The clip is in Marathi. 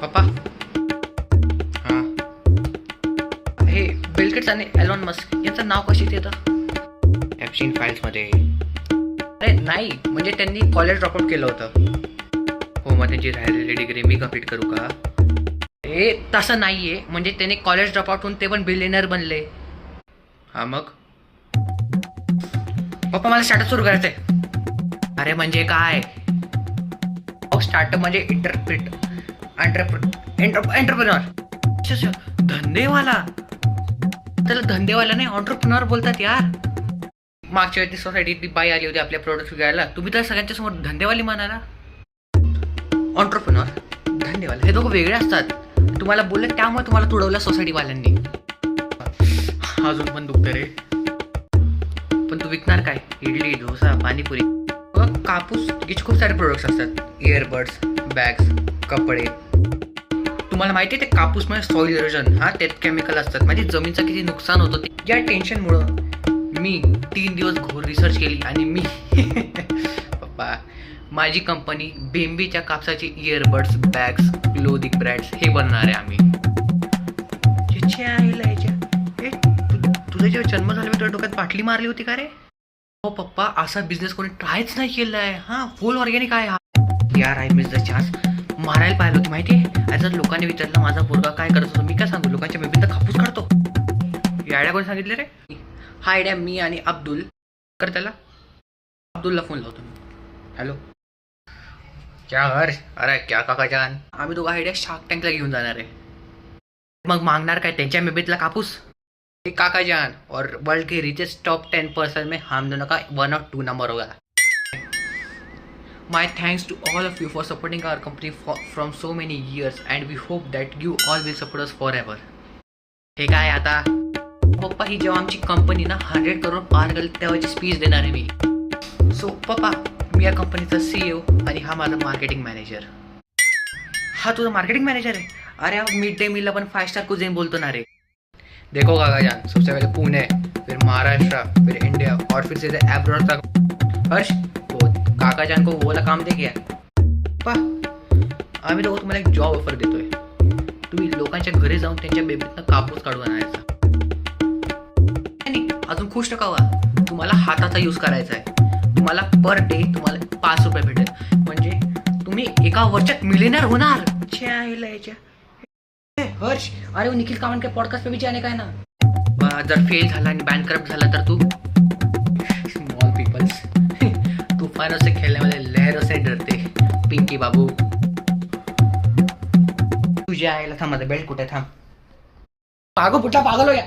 पप्पा, हां, हे बिल गेट्स आणि एलॉन मस्क यांचं नाव कशात येतं ॲप्स्टीन फाईल्समध्ये? अरे नाही, म्हणजे त्यांनी कॉलेज ड्रॉपआउट केलं होतं. हो, मग त्यांची राहिलेली डिग्री मी कंप्लीट करू का? हे तसं नाही आहे, म्हणजे त्यांनी कॉलेज ड्रॉपआउट होऊन ते पण बिलियनर बनले. हां मग पप्पा, मला स्टार्टअप सुरू करायचं आहे. अरे म्हणजे काय? स्टार्टअप म्हणजे एंटरप्रेन्योर. धंदेवाला? त्याला धंदेवाला नाही, एंटरप्रेन्योर बोलतात यार. मागच्या वेळी सोसायटीतली बाई आली होती आपल्या प्रोडक्ट विकायला, तुम्ही तर सगळ्यांच्या समोर धंदेवाली म्हणाला. एंटरप्रेन्योर, धंदेवाला हे दोघं वेगळे असतात. तुम्हाला बोललं त्यामुळे तुम्हाला तुडवलं सोसायटीवाल्यांनी. अजून पण दुखतं रे. पण तू विकणार काय? इडली, डोसा, पाणीपुरी? कापूस याचे खूप सारे प्रोडक्ट्स असतात. इयरबड्स, बॅग्स, कपडे. तुम्हाला माहिती आहे ते कापूसमुळे सॉइल इरोजन, त्यात केमिकल असतात, म्हणजे जमीनचं किती नुकसान होतं. या टेन्शनमुळं मी 3 दिवस घोर रिसर्च केली आणि मी पप्पा, माझी कंपनी बेंबीच्या कापसाची इयरबड्स, बॅग्स, क्लोदिंग ब्रँड्स हे बनणार आहे आम्ही. तुझा जेव्हा जन्म झाला तुझ्या डोक्यात बाटली मारली होती का रे? हो पप्पा, असा बिझनेस कोणी ट्रायच नाही केलाय. फुल ऑर्गॅनिक आहे हा. यार, आय मिस द चान्स. मारायला पाहिलं होती माहिती आहे. जर लोकांनी विचारलं माझा पोरगा काय करत होतो, मी काय सांगू? लोकांच्या बेबीत कापूस काढतो. ही आयडिया कोणी सांगितली रे? हा आयडिया मी आणि अब्दुल कर. त्याला अब्दुलला फोन लावतो मी. हॅलो, क्या हर्ष? अरे क्या काका जान, आम्ही दोघं आयडिया शार्क टँकला घेऊन जाणार आहे. मग मागणार काय त्यांच्या बेबीतला कापूस? काका जान, और वर्ल्ड के रिचेस्ट टॉप 10% में हम दोनों का 1 और 2 नंबर होगा. My thanks to all of you for supporting our company from so many years and we hope that you all will support us forever. हे काय आता पप्पा, ही जेव्हा आमची कंपनी ना 100 करोड पार करेल तेव्हाची स्पीच देणार आहे मी. सो पप्पा, मी या कंपनीचा CEO आणि हा माझा मार्केटिंग मॅनेजर. हा तुझा मार्केटिंग मॅनेजर आहे? अरे हा मिड डे मीलला पण 5 स्टार कुझिन बोलतो ना रे. देखो काका जान, सबसे पहले पुणे, फिर महाराष्ट्र, फिर इंडिया और फिर सीधे अब्रॉड तक. हर्ष, वो काका जान को वो वाला काम दे गया. पा, आम्ही दोघं तुम्हाला एक जॉब ऑफर देतोय. तुम्ही लोकांच्या घरी जाऊन त्यांच्या बेबीतनं कापूस काढून आणायचा. नाही, अजून खुश नका व्हा. तुम्हाला हाताचा यूज करायचा आहे. तुम्हाला पर डे तुम्हाला 5 रुपये भेटेल. म्हणजे तुम्ही एका वर्षात मिलियनर होणार. हर्ष, अरे वो निखिल कामन के पॉडकास्ट पे भी जाने का है ना. जर फेल झाला आणि बँकरप्ट झाला तर तू स्मॉल पीपल्स तूफानों से खेलने वाले लहरों से डरते पिंकी बाबू. तुझ्या आईला थांब, माझा बेल्ट कुठे? थांब, पागल हो गया.